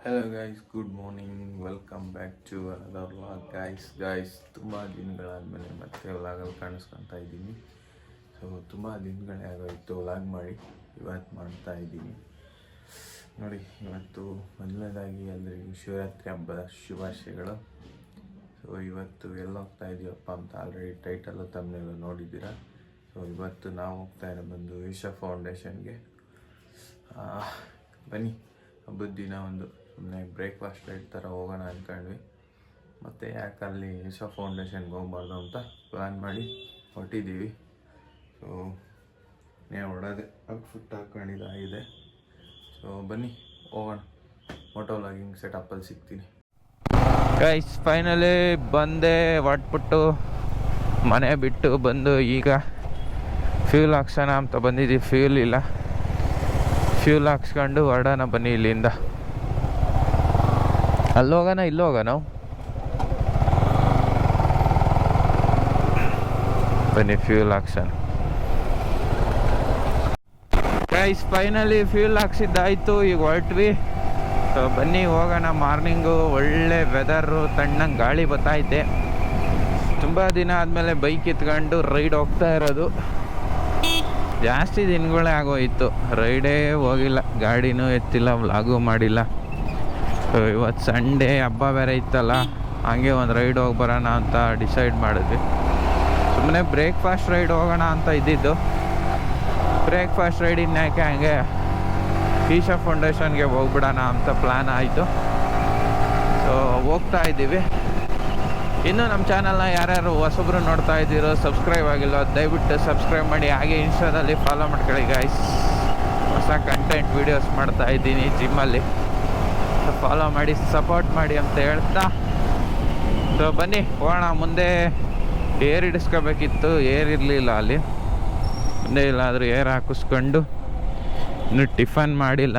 Hello guys, good morning. Welcome back to another vlog. Guys ತುಂಬ ದಿನಗಳಾದಮೇಲೆ ಮತ್ತೆ ವ್ಲಾಗಲ್ಲಿ ಕಾಣಿಸ್ಕೊತಾ ಇದ್ದೀನಿ. ಸೊ ತುಂಬ ದಿನಗಳೇ ಆಗೋಯಿತು ವ್ಲಾಗ್ ಮಾಡಿ. ಇವತ್ತು ಮಾಡ್ತಾ ಇದ್ದೀನಿ ನೋಡಿ. ಇವತ್ತು ಮೊದಲನೇದಾಗಿ ಎಲ್ಲರಿಗೂ ಶಿವರಾತ್ರಿ ಹಬ್ಬದ ಶುಭಾಶಯಗಳು. ಸೊ ಇವತ್ತು ಎಲ್ಲಿ ಹೋಗ್ತಾ ಇದೀವಪ್ಪ ಅಂತ ಆಲ್ರೆಡಿ ಟೈಟಲ್ಲು ತಮ್ಮನೆಲ್ಲ ನೋಡಿದ್ದೀರಾ. ಸೊ ಇವತ್ತು ನಾವು ಹೋಗ್ತಾ ಇರೋ ಬಂದು ಈಶಾ ಫೌಂಡೇಶನ್ಗೆ. ಬನ್ನಿ, ಹಬ್ಬದ ದಿನ ಒಂದು ಸುಮ್ಮನೆ ಬ್ರೇಕ್ಫಾಸ್ಟ್ ರೈಡ್ ಥರ ಹೋಗೋಣ ಅಂದ್ಕೊಂಡ್ವಿ. ಮತ್ತು ಯಾಕೆ ಅಲ್ಲಿ ಈಶಾ ಫೌಂಡೇಶನ್ಗೆ ಹೋಗ್ಬಾರ್ದು ಅಂತ ಪ್ಲ್ಯಾನ್ ಮಾಡಿ ಹೊರಟಿದ್ದೀವಿ. ಸೊ ಹೊಡೋದೆ ಫುಟ್ ಹಾಕ್ಕೊಂಡಿದ್ದಾಗಿದೆ. ಸೊ ಬನ್ನಿ ಹೋಗೋಣ. ಮೋಟೋ ವ್ಲಾಗಿಂಗ್ ಸೆಟಪ್ಪಲ್ಲಿ ಸಿಗ್ತೀನಿ. ಗೈಸ್, ಫೈನಲಿ ಬಂದೆ. ಹೊಟ್ಬಿಟ್ಟು ಮನೆ ಬಿಟ್ಟು ಬಂದು ಈಗ ಫ್ಯೂಲ್ ಹಾಕ್ಸೋಣ ಅಂತ ಬಂದಿದ್ದೀವಿ. ಫ್ಯೂಲ್ ಇಲ್ಲ. ಫ್ಯೂಲ್ ಹಾಕ್ಸ್ಕೊಂಡು ಹೊರಡೋಣ ಬನ್ನಿ ಇಲ್ಲಿಂದ. ಅಲ್ಲಿ ಹೋಗೋಣ, ಇಲ್ಲಿ ಹೋಗೋಣ. ಬನ್ನಿ ಫ್ಯೂಲ್ ಹಾಕ್ಸೋಣ. ಗೈಸ್, ಫೈನಲಿ ಫ್ಯೂಲ್ ಹಾಕ್ಸಿದ್ದಾಯಿತು. ಈಗ ಹೊರಟ್ವಿ. ಸೊ ಬನ್ನಿ ಹೋಗೋಣ. ಮಾರ್ನಿಂಗು ಒಳ್ಳೆ ವೆದರು, ತಣ್ಣಂಗೆ ಗಾಳಿ ಬರ್ತೈತೆ. ತುಂಬ ದಿನ ಆದಮೇಲೆ ಬೈಕ್ ಎತ್ಕೊಂಡು ರೈಡ್ ಹೋಗ್ತಾ ಇರೋದು. ಜಾಸ್ತಿ ದಿನಗಳೇ ಆಗೋಯಿತು ರೈಡೇ ಹೋಗಿಲ್ಲ, ಗಾಡಿನೂ ಎತ್ತಿಲ್ಲ, ವ್ಲಾಗೂ ಮಾಡಿಲ್ಲ. ಇವತ್ತು ಸಂಡೇ, ಹಬ್ಬ ಬೇರೆ ಇತ್ತಲ್ಲ, ಹಂಗೆ ಒಂದು ರೈಡ್ ಹೋಗಿ ಬರೋಣ ಅಂತ ಡಿಸೈಡ್ ಮಾಡಿದ್ವಿ. ಸುಮ್ಮನೆ ಬ್ರೇಕ್ಫಾಸ್ಟ್ ರೈಡ್ ಹೋಗೋಣ ಅಂತ ಇದ್ದಿದ್ದು. ಬ್ರೇಕ್ಫಾಸ್ಟ್ ರೈಡ್ ಇನ್ಯಾಕೆ ಹಂಗೆ ಈಶಾ ಫೌಂಡೇಶನ್ಗೆ ಹೋಗ್ಬಿಡೋಣ ಅಂತ ಪ್ಲ್ಯಾನ್ ಆಯಿತು. ಸೊ ಹೋಗ್ತಾ ಇದ್ದೀವಿ. ಇನ್ನು ನಮ್ಮ ಚಾನಲ್ನ ಯಾರ್ಯಾರು ಹೊಸಬ್ರು ನೋಡ್ತಾ ಇದ್ದೀರೋ, ಸಬ್ಸ್ಕ್ರೈಬ್ ಆಗಿಲ್ಲ, ದಯವಿಟ್ಟು ಸಬ್ಸ್ಕ್ರೈಬ್ ಮಾಡಿ. ಹಾಗೆ ಇನ್ಸ್ಟಾದಲ್ಲಿ ಫಾಲೋ ಮಾಡ್ಕೊಳ್ಳಿ ಗೈಸ್. ಹೊಸ ಕಂಟೆಂಟ್ ವೀಡಿಯೋಸ್ ಮಾಡ್ತಾ ಇದ್ದೀನಿ ಜಿಮ್ಮಲ್ಲಿ. ಫಾಲೋ ಮಾಡಿ, ಸಪೋರ್ಟ್ ಮಾಡಿ ಅಂತ ಹೇಳ್ತಾ, ಸೊ ಬನ್ನಿ ಹೋಗೋಣ. ಮುಂದೆ ಏರ್ ಹಿಡಿಸ್ಕೋಬೇಕಿತ್ತು, ಏರ್ ಇರಲಿಲ್ಲ ಅಲ್ಲಿ. ಮುಂದೆ ಇಲ್ಲಾದರೂ ಏರ್ ಹಾಕಿಸ್ಕೊಂಡು, ಇನ್ನೂ ಟಿಫನ್ ಮಾಡಿಲ್ಲ.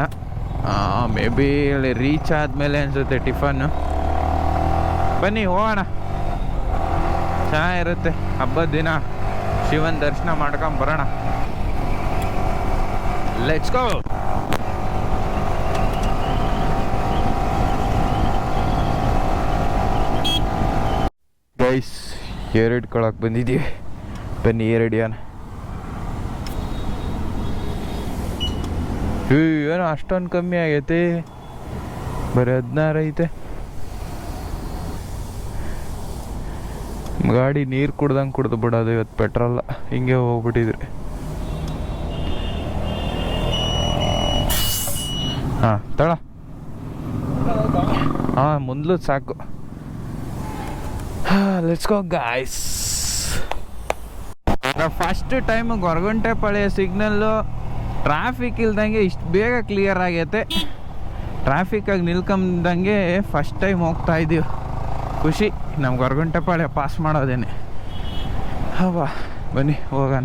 ಮೇ ಬಿ ಅಲ್ಲಿ ರೀಚ್ ಆದಮೇಲೆ ಅನಿಸುತ್ತೆ ಟಿಫನ್ನು. ಬನ್ನಿ ಹೋಗೋಣ, ಚೆನ್ನಾಗಿರುತ್ತೆ. ಹಬ್ಬದ ದಿನ ಶಿವನ ದರ್ಶನ ಮಾಡ್ಕೊಂಡು ಬರೋಣ. Let's go. ಗೈಸ್, ಏರ್ ಹಿಡ್ಕೊಳಕ್ಕೆ ಬಂದಿದ್ದೀವಿ. ಬನ್ನಿ ಏರ್ ಹಿಡಿಯೋಣ. ಏನೋ ಅಷ್ಟೊಂದು ಕಮ್ಮಿ ಆಗೈತೆ, ಬರೀ 16 ಐತೆ. ಗಾಡಿ ನೀರು ಕುಡ್ದಂಗೆ ಕುಡ್ದು ಬಿಡೋದು ಇವತ್ತು. ಪೆಟ್ರೋಲ್ಲ ಹಿಂಗೆ ಹೋಗ್ಬಿಟ್ಟಿದ್ರಿ. ಹಾಂ ತಳ, ಹಾಂ ಮುಂದ್ಲು ಸಾಕು. Let's go guys. First time Goraguntepalya signal traffic ಇಲ್ದಂಗೆ ಇಷ್ಟು ಬೇಗ ಕ್ಲಿಯರ್ ಆಗೈತೆ. ಟ್ರಾಫಿಕ್ಕಾಗಿ ನಿಲ್ಕೊಂಡಂಗೆ ಫಸ್ಟ್ ಟೈಮ್ ಹೋಗ್ತಾ ಇದ್ದೀವಿ. ಖುಷಿ, ನಮ್ಮ ಗೊರಗುಂಟೆಪಾಳ್ಯ ಪಾಸ್ ಮಾಡೋದೇನೆ. ಹವಾ, ಬನ್ನಿ ಹೋಗೋಣ.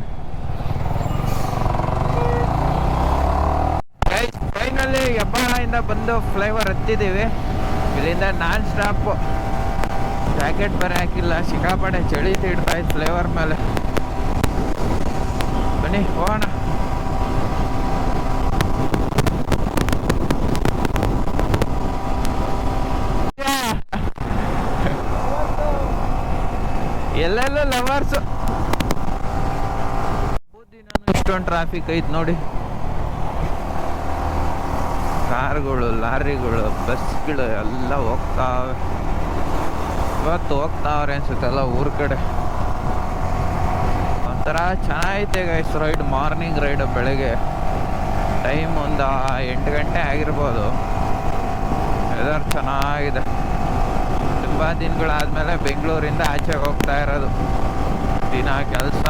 ಫೈನಲಿ ಹೆಬ್ಬಾಳಿಂದ ಬಂದು ಫ್ಲೈಓವರ್ ಹತ್ತಿದ್ದೀವಿ. ಇಲ್ಲಿಂದ ನಾನ್ ಸ್ಟಾಪು. ಜಾಕೆಟ್ ಬೇರೆ ಹಾಕಿಲ್ಲ, ಸಿಕ್ಕಾಪಟ್ಟೆ ಚಳಿ ತಿಡ್ತಾ ಇತ್ತು ಫ್ಲೈಓವರ್ ಮೇಲೆ. ಬನ್ನಿ ಹೋಗೋಣ. ಎಲ್ಲೆಲ್ಲ ಲವರ್ಸು. ಇಷ್ಟೊಂದು ಟ್ರಾಫಿಕ್ ಐತೆ ನೋಡಿ. ಕಾರ್ಗಳು, ಲಾರಿಗಳು, ಬಸ್ಗಳು ಎಲ್ಲ ಹೋಗ್ತಾವೆ. ಇವತ್ತು ಹೋಗ್ತಾವ್ರೆ ಅನ್ಸುತ್ತೆಲ್ಲ ಊರ ಕಡೆ. ಒಂಥರ ಚೆನ್ನಾಗೈತೆ ಗೈಸ್ ರೈಡ್. ಮಾರ್ನಿಂಗ್ ರೈಡ್ ಬೆಳಗ್ಗೆ ಟೈಮ್ ಒಂದು 8 ಗಂಟೆ ಆಗಿರ್ಬೋದು. ವೆದರ್ ಚೆನ್ನಾಗಿದೆ. ತುಂಬ ದಿನಗಳಾದಮೇಲೆ ಬೆಂಗಳೂರಿಂದ ಆಚೆಗೆ ಹೋಗ್ತಾ ಇರೋದು. ದಿನ ಕೆಲಸ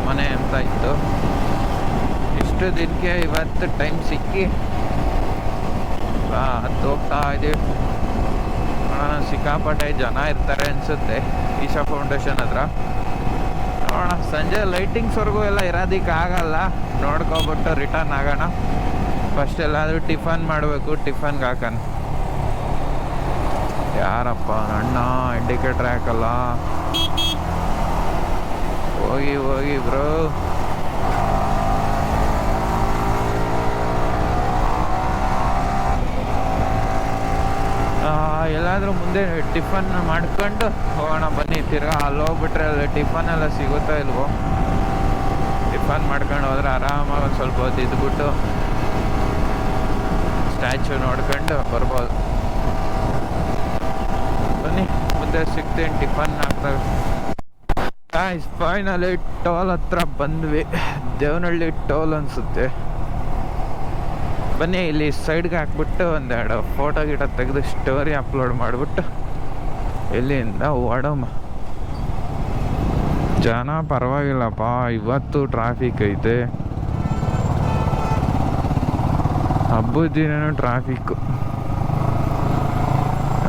ಮನೆ ಅಂತ ಇತ್ತು. ಇಷ್ಟು ದಿನಕ್ಕೆ ಇವತ್ತು ಟೈಮ್ ಸಿಕ್ಕಿ ಹತ್ತು ಹೋಗ್ತಾ ಇದ್ದೀವಿ. ಸಿಕ್ಕಾಪಟ್ಟೆ ಜನ ಇರ್ತಾರೆ ಅನಿಸುತ್ತೆ ಈಶಾ ಫೌಂಡೇಶನ್ ಹತ್ರ. ನೋಡೋಣ, ಸಂಜೆ ಲೈಟಿಂಗ್ಸ್ವರೆಗೂ ಎಲ್ಲ ಇರೋದಕ್ಕೆ ಆಗಲ್ಲ. ನೋಡ್ಕೊಬಿಟ್ಟು ರಿಟರ್ನ್ ಆಗೋಣ. ಫಸ್ಟ್ ಎಲ್ಲಾದರೂ ಟಿಫನ್ ಮಾಡಬೇಕು, ಟಿಫನ್ಗೆ ಹಾಕೋಣ. ಯಾರಪ್ಪ ಅಣ್ಣ ಇಂಡಿಕೇಟ್ರ್ ಹಾಕಲ್ಲ. ಹೋಗಿ ಬ್ರೋ. ಎಲ್ಲಾದರೂ ಮುಂದೆ ಟಿಫನ್ ಮಾಡ್ಕೊಂಡು ಹೋಗೋಣ ಬನ್ನಿ. ತಿರ್ಗಾ ಅಲ್ಲಿ ಹೋಗ್ಬಿಟ್ರೆ ಅಲ್ಲಿ ಟಿಫನ್ ಎಲ್ಲ ಸಿಗುತ್ತಾ ಇಲ್ವೋ. ಟಿಫನ್ ಮಾಡ್ಕೊಂಡು ಹೋದ್ರೆ ಆರಾಮಾಗಿ ಒಂದು ಸ್ವಲ್ಪ ಹೊತ್ತು ಇದ್ಬಿಟ್ಟು ಸ್ಟ್ಯಾಚು ನೋಡ್ಕೊಂಡು ಬರ್ಬೋದು. ಬನ್ನಿ ಮುಂದೆ ಸಿಗ್ತೀನಿ ಟಿಫನ್ ಹಾಕ್ದಾಗ. ಫೈನಲಿ ಟೋಲ್ ಹತ್ರ ಬಂದ್ವಿ. ದೇವನಹಳ್ಳಿ ಟೋಲ್ ಅನಿಸುತ್ತೆ. ಬನ್ನಿ ಇಲ್ಲಿ ಸೈಡ್ಗೆ ಹಾಕ್ಬಿಟ್ಟು ಒಂದೆರಡು ಫೋಟೋ ಗಿಟ ತೆಗೆದು ಸ್ಟೋರಿ ಅಪ್ಲೋಡ್ ಮಾಡಿಬಿಟ್ಟು ಇಲ್ಲಿಂದ ಓಡಮ್ಮ. ಜನ ಪರವಾಗಿಲ್ಲಪ್ಪ, ಇವತ್ತು ಟ್ರಾಫಿಕ್ ಐತೆ. ಹಬ್ಬದ ದಿನನೂ ಟ್ರಾಫಿಕ್ಕು.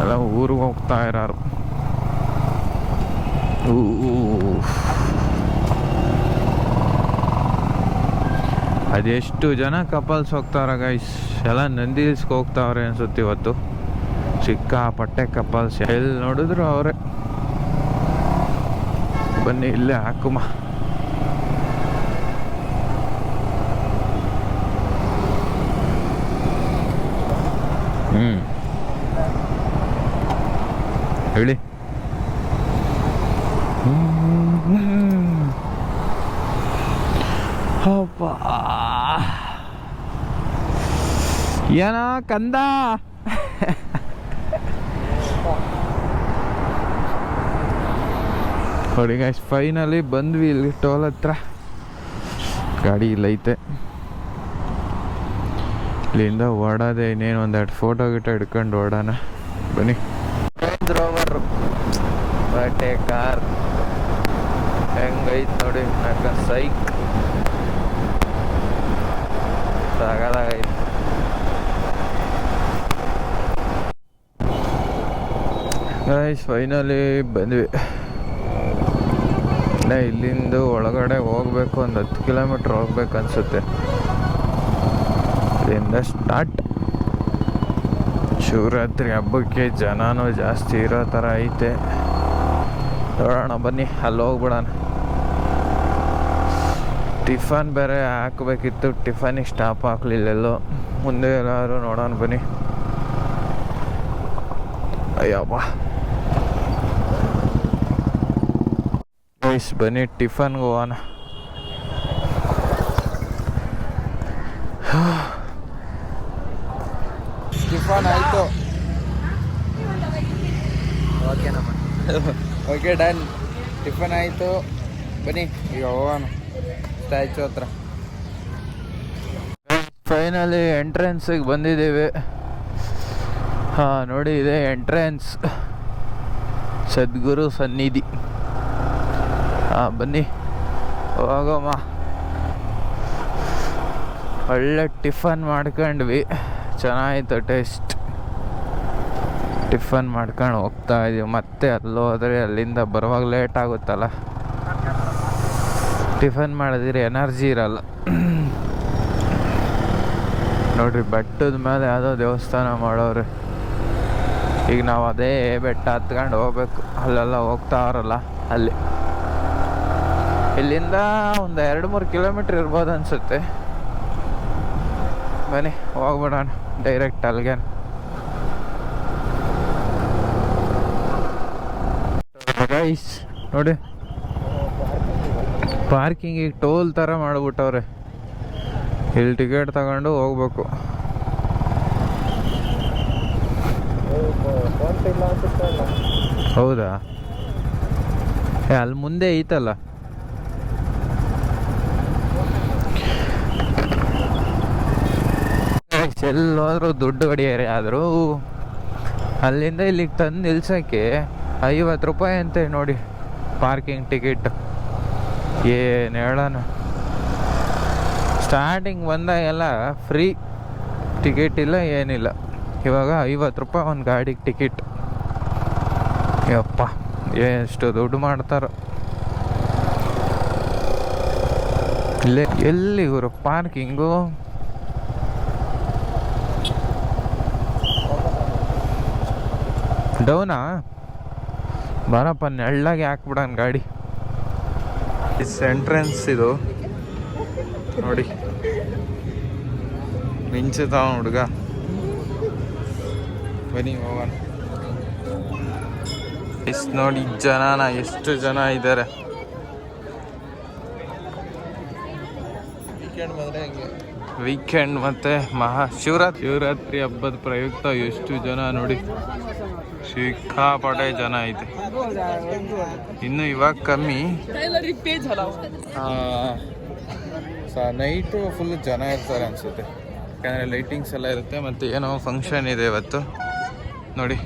ಎಲ್ಲ ಊರಿಗೆ ಹೋಗ್ತಾ ಇರೋರು. ಅದೆಷ್ಟು ಜನ ಕಪಲ್ಸ್ ಹೋಗ್ತಾವ್ರ ಗೈಸ್. ಎಲ್ಲ ನಂದಿ ಹಿಲ್ಸ್ಗೆ ಹೋಗ್ತಾವ್ರೆ ಅನ್ಸುತ್ತೆ ಇವತ್ತು. ಸಿಕ್ಕಾಪಟ್ಟೆ ಕಪಲ್ಸ್, ಎಲ್ಲಿ ನೋಡಿದ್ರು ಅವರೇ. ಬನ್ನಿ ಇಲ್ಲೇ ಹಾಕುಮ. ಹೇಳಿ. ಏನ ಕಂದ ನೋಡಿ ಗೈಸ್, ಫೈನಲಿ ಬಂದ್ವಿ ಇಲ್ಲಿ ಟೋಲ್ ಹತ್ರ. ಗಾಡಿ ಇಲ್ಲೈತೆ. ಇಲ್ಲಿಂದ ಓಡೋದೆ, ಇನ್ನೇನು ಒಂದೆರಡು ಫೋಟೋ ಗಿಟ ಹಿಡ್ಕೊಂಡು ಓಡೋಣ ಬನ್ನಿ. ರೇಂಜ್ ರೋವರ್ ಬಟ್ಟೆ ಕಾರ್ ಹೆಂಗೈತೆ ನೋಡಿ. ಸೈಕ್ ಸಾಗದಾಗೈತೆ. ಗೈಸ್ ಫೈನಲಿ ಬಂದ್ವಿ. ಇಲ್ಲಿಂದ ಒಳಗಡೆ ಹೋಗ್ಬೇಕು, ಒಂದು 10 ಕಿಲೋಮೀಟ್ರ್ ಹೋಗ್ಬೇಕು ಅನ್ಸುತ್ತೆ. ಇಲ್ಲಿಂದ ಸ್ಟಾರ್ಟ್. ಶಿವರಾತ್ರಿ ಹಬ್ಬಕ್ಕೆ ಜನನೂ ಜಾಸ್ತಿ ಇರೋ ಥರ ಐತೆ. ನೋಡೋಣ ಬನ್ನಿ, ಅಲ್ಲಿ ಹೋಗ್ಬಿಡೋಣ. ಟಿಫನ್ ಬೇರೆ ಹಾಕಬೇಕಿತ್ತು, ಟಿಫನಿಗೆ ಸ್ಟಾಪ್ ಹಾಕ್ಲಿಲ್ಲೆಲ್ಲೋ. ಮುಂದೆ ಎಲ್ಲರೂ ನೋಡೋಣ ಬನ್ನಿ. ಅಯ್ಯವ್ವ ಗೈಸ್, ಬನ್ನಿ ಟಿಫನ್ಗೆ ಹೋಗೋಣ. ಟಿಫನ್ ಆಯಿತು. Okay done. ಟಿಫನ್ ಆಯಿತು. ಬನ್ನಿ ಈಗ ಹೋಗೋಣ ಸ್ಟ್ಯಾಚು ಹತ್ರ. ಫೈನಲಿ ಎಂಟ್ರೆನ್ಸಿಗೆ ಬಂದಿದ್ದೀವಿ. ಹಾಂ ನೋಡಿ, ಇದೆ ಎಂಟ್ರೆನ್ಸ್, ಸದ್ಗುರು ಸನ್ನಿಧಿ. ಹಾಂ ಬನ್ನಿ ಹೋಗೋಮ್ಮ. ಒಳ್ಳೆ ಟಿಫನ್ ಮಾಡ್ಕೊಂಡ್ವಿ, ಚೆನ್ನಾಗಿತ್ತು ಟೇಸ್ಟ್. ಟಿಫನ್ ಮಾಡ್ಕೊಂಡು ಹೋಗ್ತಾ ಇದೀವಿ. ಮತ್ತೆ ಅಲ್ಲೋದ್ರೆ ಅಲ್ಲಿಂದ ಬರುವಾಗ ಲೇಟ್ ಆಗುತ್ತಲ್ಲ. ಟಿಫನ್ ಮಾಡಿದ್ರೆ ಎನರ್ಜಿ ಇರಲ್ಲ. ನೋಡ್ರಿ, ಬೆಟ್ಟದ ಮೇಲೆ ಯಾವುದೋ ದೇವಸ್ಥಾನ ಮಾಡೋರು. ಈಗ ನಾವು ಅದೇ ಬೆಟ್ಟ ಹತ್ಕೊಂಡು ಹೋಗ್ಬೇಕು. ಅಲ್ಲೆಲ್ಲ ಹೋಗ್ತಾವ್ರಲ್ಲ ಅಲ್ಲಿ. ಇಲ್ಲಿಂದ ಒಂದು 2-3 ಕಿಲೋಮೀಟ್ರ್ ಇರ್ಬೋದು ಅನಿಸುತ್ತೆ. ಬನ್ನಿ ಹೋಗ್ಬಿಡೋಣ ಡೈರೆಕ್ಟ್ ಅಲ್ಲಿಗೆ. ಗೈಸ್ ನೋಡಿ, ಪಾರ್ಕಿಂಗಿಗೆ ಟೋಲ್ ಥರ ಮಾಡಿಬಿಟ್ಟವ್ರೆ. ಇಲ್ಲಿ ಟಿಕೆಟ್ ತಗೊಂಡು ಹೋಗ್ಬೇಕು. ಹೌದಾ? ಅಲ್ಲಿ ಮುಂದೆ ಐತಲ್ಲ. ಎಲ್ಲೋದ್ರೂ ದುಡ್ಡು ಹೊಡಿಯಾರೆ. ಆದರೂ ಅಲ್ಲಿಂದ ಇಲ್ಲಿಗೆ ತಂದು ನಿಲ್ಸೋಕ್ಕೆ 50 ರೂಪಾಯಿ ಅಂತೆ ನೋಡಿ ಪಾರ್ಕಿಂಗ್ ಟಿಕೆಟ್. ಏನು ಹೇಳೋಣ, ಸ್ಟಾರ್ಟಿಂಗ್ ಬಂದಾಗೆಲ್ಲ ಫ್ರೀ ಟಿಕೆಟ್ ಇಲ್ಲ, ಏನಿಲ್ಲ. ಇವಾಗ 50 ರೂಪಾಯಿ ಒಂದು ಗಾಡಿಗೆ ಟಿಕೆಟ್. ಯಪ್ಪ, ಎಷ್ಟು ದುಡ್ಡು ಮಾಡ್ತಾರೋ. ಇಲ್ಲೇ ಎಲ್ಲಿ ಇವರು ಪಾರ್ಕಿಂಗು? ಡೌನಾ? ಬರಪ್ಪ, ನೆಳ್ಳಾಗೆ ಹಾಕ್ಬಿಡೋಣ ಗಾಡಿ. ಎಂಟ್ರೆನ್ಸ್ ಇದು ನೋಡಿ, ಮಿಂಚುತ್ತಾವ ಹುಡುಗ. ಬನ್ನಿ ಹೋಗೋಣ. ನೋಡಿ ಜನನ ಎಷ್ಟು ಜನ ಇದ್ದಾರೆ. ವೀಕೆಂಡ್ ಮತ್ತೆ ಶಿವರಾತ್ರಿ ಹಬ್ಬದ ಪ್ರಯುಕ್ತ ಎಷ್ಟು ಜನ ನೋಡಿ, ಸಿಕ್ಕಾಪಟ್ಟೆ ಜನ ಐತೆ. ಇನ್ನು ಇವಾಗ ಕಮ್ಮಿ, ನೈಟು ಫುಲ್ ಜನ ಇರ್ತಾರೆ ಅನ್ಸುತ್ತೆ, ಯಾಕಂದರೆ ಲೈಟಿಂಗ್ಸ್ ಎಲ್ಲ ಇರುತ್ತೆ. ಮತ್ತು ಏನೋ ಫಂಕ್ಷನ್ ಇದೆ ಇವತ್ತು ನೋಡಿ.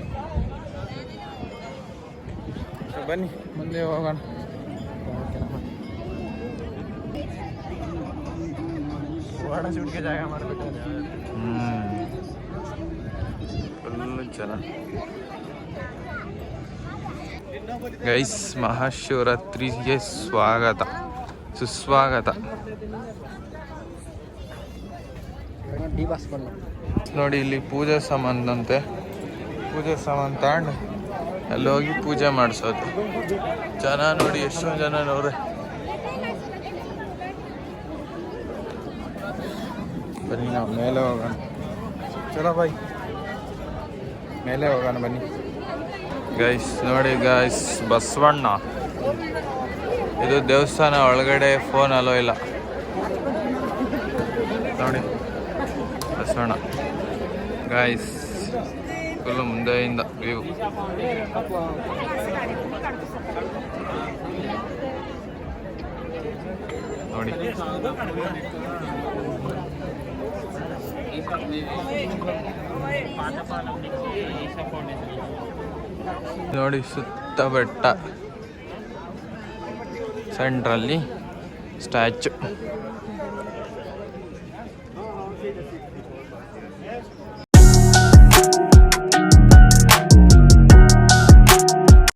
ಬನ್ನಿ ಮುಂದೆ ಹೋಗೋಣ. ಫುಲ್ ಜನ ಗೈಸ್. ಮಹಾಶಿವರಾತ್ರಿಗೆ ಸುಸ್ವಾಗತ. ನೋಡಿ ಇಲ್ಲಿ ಪೂಜೆ ಸಾಮಾನಂತೆ, ಪೂಜೆ ಸಾಮಾನು ತಗೊಂಡು ಅಲ್ಲಿ ಹೋಗಿ ಪೂಜೆ ಮಾಡಿಸೋದು. ಜನ ನೋಡಿ ಎಷ್ಟೊಂದು ಜನ ನೋಡ್ರೆ. ಬನ್ನಿ ನಾವು ಮೇಲೆ ಹೋಗೋಣ. ಚಲೋ ಬಾಯ್, ಮೇಲೆ ಹೋಗೋಣ ಬನ್ನಿ. ಗೈಸ್ ನೋಡಿ ಗೈಸ್, ಬಸವಣ್ಣ ಇದು ದೇವಸ್ಥಾನ ಒಳಗಡೆ ಫೋನ್ ಅಲೋ ಇಲ್ಲ ನೋಡಿ. ಬಸವಣ್ಣ ಗೈಸ್ ಫುಲ್ ಮುಂದೆಯಿಂದ ವ್ಯೂ. ನೋಡಿ ನೋಡಿ ಸುತ್ತ ಬೆಟ್ಟ, ಸೆಂಟ್ರಲ್ಲಿ ಸ್ಟ್ಯಾಚು.